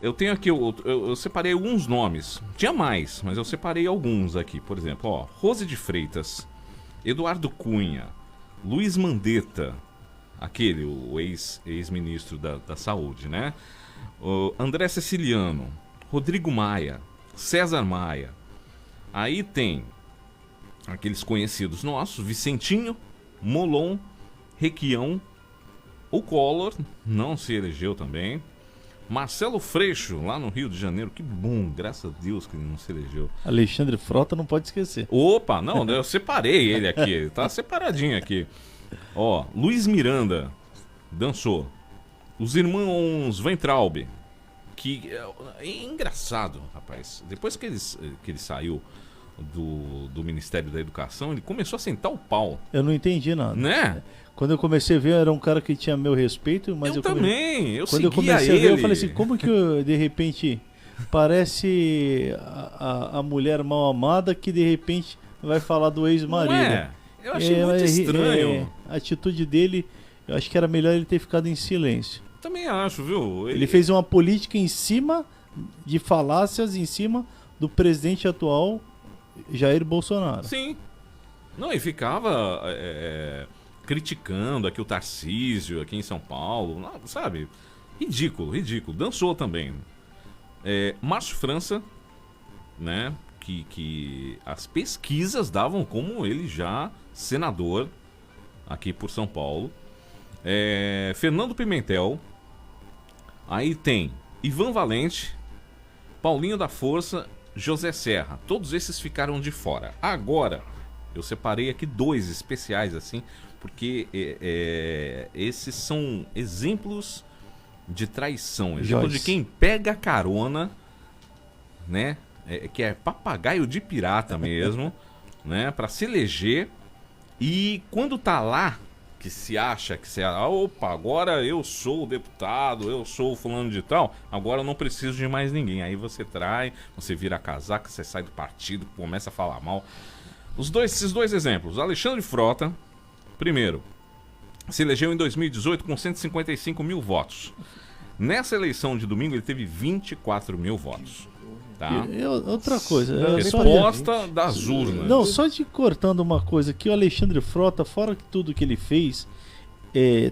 Eu tenho aqui, eu separei alguns nomes. Tinha mais, mas eu separei alguns aqui. Por exemplo, ó, Rose de Freitas, Eduardo Cunha, Luiz Mandetta, aquele, o ex-ministro da Saúde, né? O André Ceciliano, Rodrigo Maia, César Maia. Aí tem aqueles conhecidos nossos, Vicentinho, Molon, Requião, o Collor, não se elegeu também. Marcelo Freixo, lá no Rio de Janeiro, que bom, graças a Deus que ele não se elegeu. Alexandre Frota não pode esquecer. Opa, não, eu separei ele aqui, ele tá separadinho aqui. Ó, Luiz Miranda, dançou. Os irmãos Weintraub, que é engraçado, rapaz. Depois que ele saiu do Ministério da Educação, ele começou a sentar o pau. Eu não entendi nada. Né? Quando eu comecei a ver, era um cara que tinha meu respeito, mas eu também, eu quando eu seguia comecei a ver, ele. eu falei assim, como que de repente parece a mulher mal amada que de repente vai falar do ex-marido. Não é? Eu achei muito estranho. A atitude dele, eu acho que era melhor ele ter ficado em silêncio. Também acho, viu? Ele fez uma política em cima de falácias, em cima do presidente atual, Jair Bolsonaro. Sim. Não, e ficava criticando aqui o Tarcísio, aqui em São Paulo, sabe? Ridículo, ridículo. Dançou também. Márcio França, né? Que as pesquisas davam como ele já senador aqui por São Paulo. Fernando Pimentel. Aí tem Ivan Valente, Paulinho da Força, José Serra. Todos esses ficaram de fora. Agora, eu separei aqui 2 especiais assim, porque esses são exemplos de traição. Exemplo de quem pega carona, né? Que é papagaio de pirata mesmo, né? Pra se eleger. E quando tá lá, que se acha que opa, agora eu sou o deputado, eu sou o fulano de tal, agora eu não preciso de mais ninguém. Aí você trai, você vira casaca, você sai do partido, começa a falar mal. Esses dois exemplos. Alexandre Frota, primeiro, se elegeu em 2018 com 155 mil votos. Nessa eleição de domingo ele teve 24 mil votos. Tá? Outra coisa. Resposta das urnas. Não, só te cortando uma coisa que o Alexandre Frota, fora tudo que ele fez,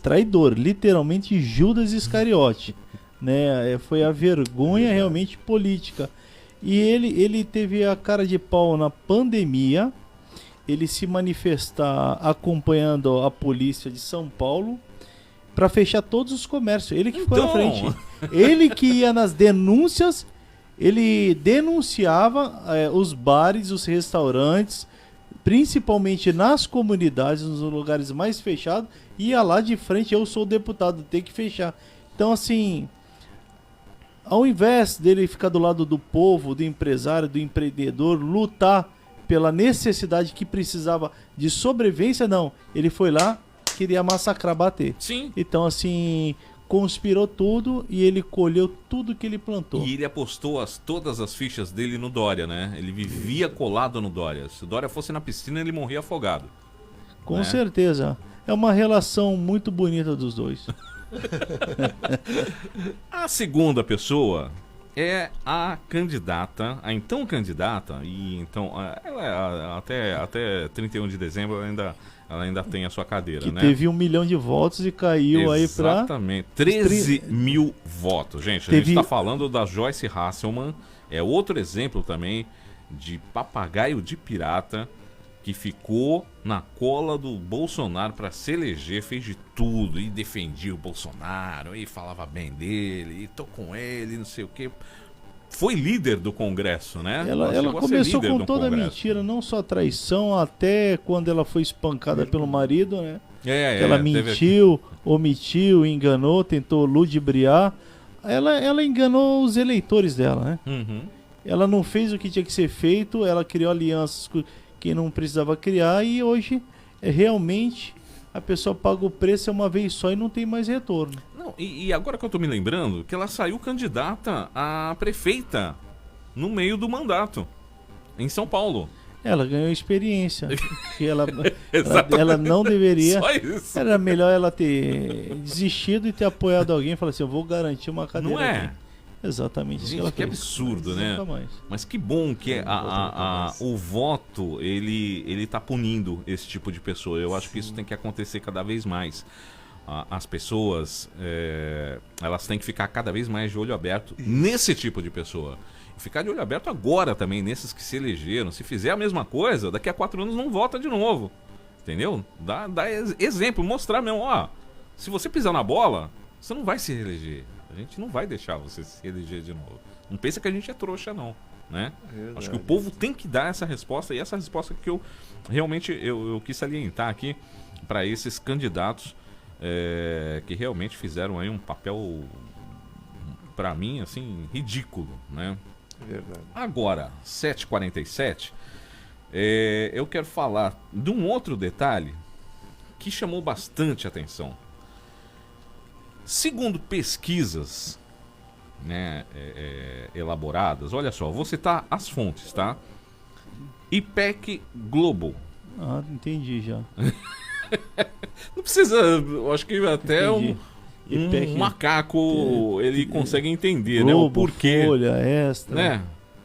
traidor, literalmente Judas Iscariote, né? Foi a vergonha realmente política. E ele teve a cara de pau na pandemia, ele se manifestar acompanhando a polícia de São Paulo para fechar todos os comércios. Ele que ficou na frente. Ele que ia nas denúncias. Ele denunciava os bares, os restaurantes, principalmente nas comunidades, nos lugares mais fechados, ia lá de frente, eu sou o deputado, tem que fechar. Então, assim, ao invés dele ficar do lado do povo, do empresário, do empreendedor, lutar pela necessidade que precisava de sobrevivência, não. Ele foi lá, queria massacrar, bater. Sim. Então, assim, conspirou tudo e ele colheu tudo que ele plantou. E ele apostou todas as fichas dele no Dória, né? Ele vivia colado no Dória. Se o Dória fosse na piscina, ele morria afogado. Com certeza. É uma relação muito bonita dos dois. A segunda pessoa é a candidata, a então candidata, e então ela até 31 de dezembro ela ainda tem a sua cadeira, que né? Teve 1 milhão de votos e caiu aí pra... Exatamente, 13 mil votos. Gente, a gente tá falando da Joyce Hasselman, é outro exemplo também de papagaio de pirata que ficou na cola do Bolsonaro para se eleger, fez de tudo e defendia o Bolsonaro e falava bem dele e tô com ele, não sei o que. Foi líder do Congresso, né? Ela começou com toda a mentira, não só traição, até quando ela foi espancada pelo marido, né? Ela mentiu, omitiu, enganou, tentou ludibriar. Ela enganou os eleitores dela, né? Uhum. Ela não fez o que tinha que ser feito, ela criou alianças que não precisava criar e hoje realmente a pessoa paga o preço uma vez só e não tem mais retorno. Não, e agora que eu tô me lembrando que ela saiu candidata a prefeita no meio do mandato em São Paulo. Ela ganhou experiência. Que ela não deveria. Só isso. Era melhor ela ter desistido e ter apoiado alguém e falar assim: eu vou garantir uma cadeira. Não é? Aqui. Exatamente. isso Gente, ela que fez. absurdo, Mas né? nunca mais. Mas que bom que Nunca mais. o voto, ele tá punindo esse tipo de pessoa. Eu acho que isso tem que acontecer cada vez mais. As pessoas, elas têm que ficar cada vez mais de olho aberto nesse tipo de pessoa. E ficar de olho aberto agora também, nesses que se elegeram. Se fizer a mesma coisa, daqui a 4 anos não vota de novo. Entendeu? Dá exemplo, mostrar mesmo, ó. Se você pisar na bola, você não vai se reeleger. A gente não vai deixar você se eleger de novo. Não pensa que a gente é trouxa, não. Né? Acho que o povo tem que dar essa resposta. E essa resposta que eu realmente eu quis salientar aqui para esses candidatos que realmente fizeram aí um papel, para mim, assim, ridículo. Né? Verdade. Agora, 7h47, eu quero falar de um outro detalhe que chamou bastante atenção. Segundo pesquisas, né, elaboradas, olha só, vou citar as fontes, tá? IPEC Global. Ah, entendi já. Não precisa, eu acho que até Entendi. um IPEC, macaco ele consegue entender, né, o Globo, porquê. Folha, Extra. Né?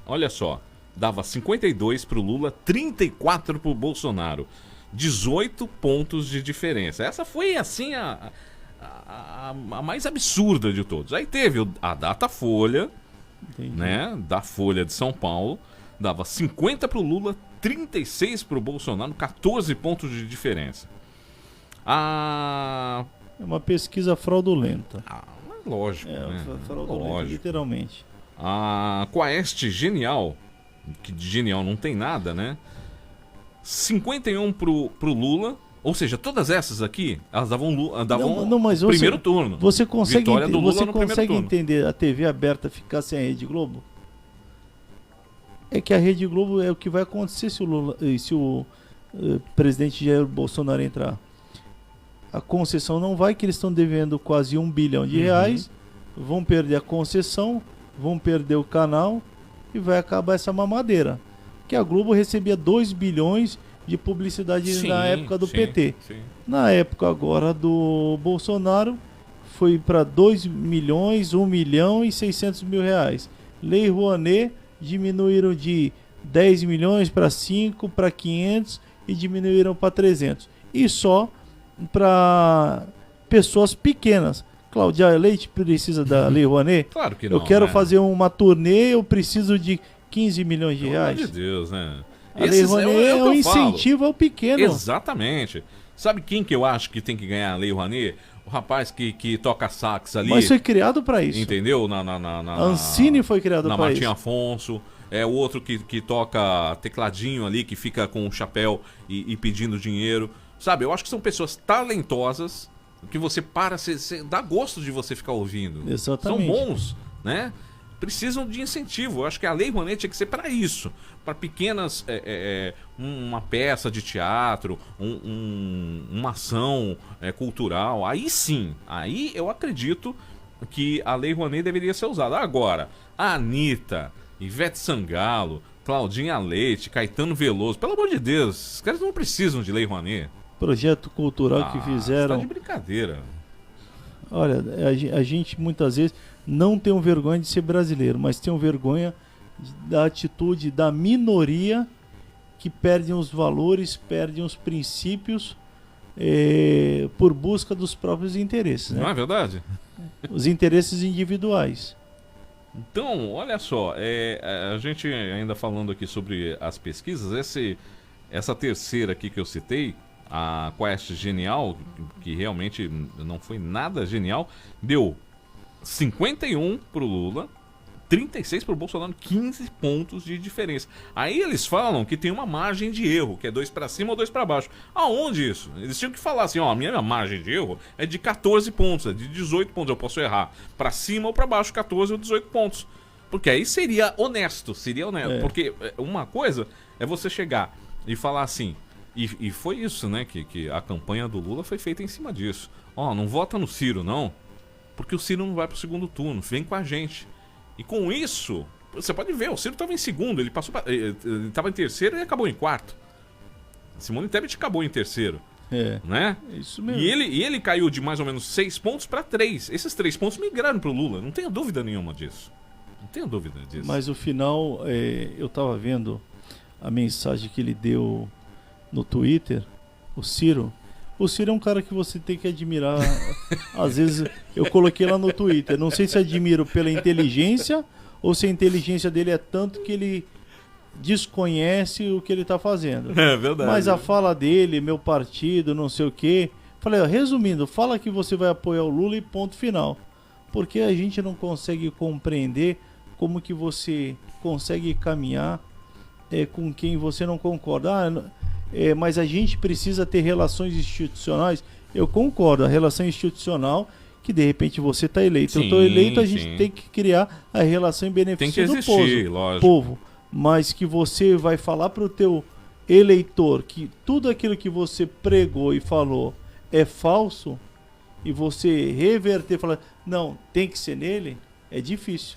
Olha só, dava 52 pro Lula, 34 pro Bolsonaro. 18 pontos de diferença. Essa foi, assim, a mais absurda de todos. Aí teve a Datafolha, Entendi. né, da Folha de São Paulo, dava 50 pro Lula, 36 pro Bolsonaro, 14 pontos de diferença. É uma pesquisa fraudulenta. Lógico, É, né? fraudulenta, Lógico. literalmente. A Quaest Genial, que de genial não tem nada, né? 51 pro Lula, ou seja, todas essas aqui, elas davam Não, mas você- primeiro turno. Você consegue, Vitória do Lula você no primeiro consegue turno. entender a TV aberta ficar sem a Rede Globo? É que a Rede Globo é o que vai acontecer se o presidente Jair Bolsonaro entrar. A concessão não vai, que eles estão devendo quase 1 bilhão de reais, vão perder a concessão, vão perder o canal e vai acabar essa mamadeira. Que a Globo recebia 2 bilhões de publicidade Sim, na época do sim, PT. sim. Na época agora do Bolsonaro, foi para 2 milhões, 1 milhão e 600 mil reais. Lei Rouanet diminuíram de 10 milhões para 5, para 500 e diminuíram para 300. E só para pessoas pequenas. Cláudia Leite precisa da Lei Rouanet? Claro que não. Eu quero né? fazer uma turnê, eu preciso de 15 milhões de Pelo amor reais. de Deus, né? A Lei Esses Rouanet o é que um eu falo. incentivo ao pequeno. Exatamente. Sabe quem que eu acho que tem que ganhar a Lei Rouanet? O rapaz que toca sax ali. Mas foi criado para isso. Entendeu? A Ancine foi criada na para Martim isso. Afonso. É o outro que toca tecladinho ali, que fica com o chapéu e pedindo dinheiro. Sabe, eu acho que são pessoas talentosas que você dá gosto de você ficar ouvindo. Exatamente. São bons, né? Precisam de incentivo. Eu acho que a Lei Rouanet tinha que ser para isso. Para pequenas... uma peça de teatro, uma ação cultural. Aí sim, aí eu acredito que a Lei Rouanet deveria ser usada. Agora, a Anitta, Ivete Sangalo, Claudinha Leite, Caetano Veloso, pelo amor de Deus, esses caras não precisam de Lei Rouanet. Projeto cultural que Tá fizeram. de brincadeira. Olha, a gente muitas vezes não tem vergonha de ser brasileiro, mas tem vergonha da atitude da minoria que perdem os valores, perdem os princípios por busca dos próprios interesses, Não né? é verdade? Os interesses individuais. Então, olha só, a gente ainda falando aqui sobre as pesquisas, essa terceira aqui que eu citei, a Quest Genial, que realmente não foi nada genial, deu 51 pro Lula, 36 pro Bolsonaro, 15 pontos de diferença. Aí eles falam que tem uma margem de erro, que é 2 para cima ou 2 para baixo. Aonde isso? Eles tinham que falar assim, ó, a minha margem de erro é de 14 pontos, é de 18 pontos, eu posso errar para cima ou para baixo, 14 ou 18 pontos. Porque aí seria honesto. Porque uma coisa é você chegar e falar assim, e foi isso, né, que a campanha do Lula foi feita em cima disso. Ó, não vota no Ciro, não, porque o Ciro não vai pro segundo turno, vem com a gente. E com isso, você pode ver, o Ciro estava em segundo, ele estava em terceiro e acabou em quarto. Simone Tebet acabou em terceiro, né? Isso mesmo. E ele caiu de mais ou menos 6 pontos para 3. Esses 3 pontos migraram pro Lula, não tenha dúvida nenhuma disso. Não tenho dúvida disso. Mas o final, eu estava vendo a mensagem que ele deu no Twitter, o Ciro. O Ciro é um cara que você tem que admirar. Às vezes eu coloquei lá no Twitter. Não sei se admiro pela inteligência ou se a inteligência dele é tanto que ele desconhece o que ele está fazendo. É verdade. Mas a fala dele, meu partido, não sei o quê. Falei, ó, resumindo, fala que você vai apoiar o Lula e ponto final. Porque a gente não consegue compreender como que você consegue caminhar com quem você não concorda. Mas a gente precisa ter relações institucionais. Eu concordo, a relação institucional que de repente você está eleito. Sim, eu estou eleito, a gente sim. tem que criar a relação em Tem benefício que do existir, lógico. povo. Mas que você vai falar para o teu eleitor que tudo aquilo que você pregou e falou é falso e você reverter e falar, não, tem que ser nele, é difícil.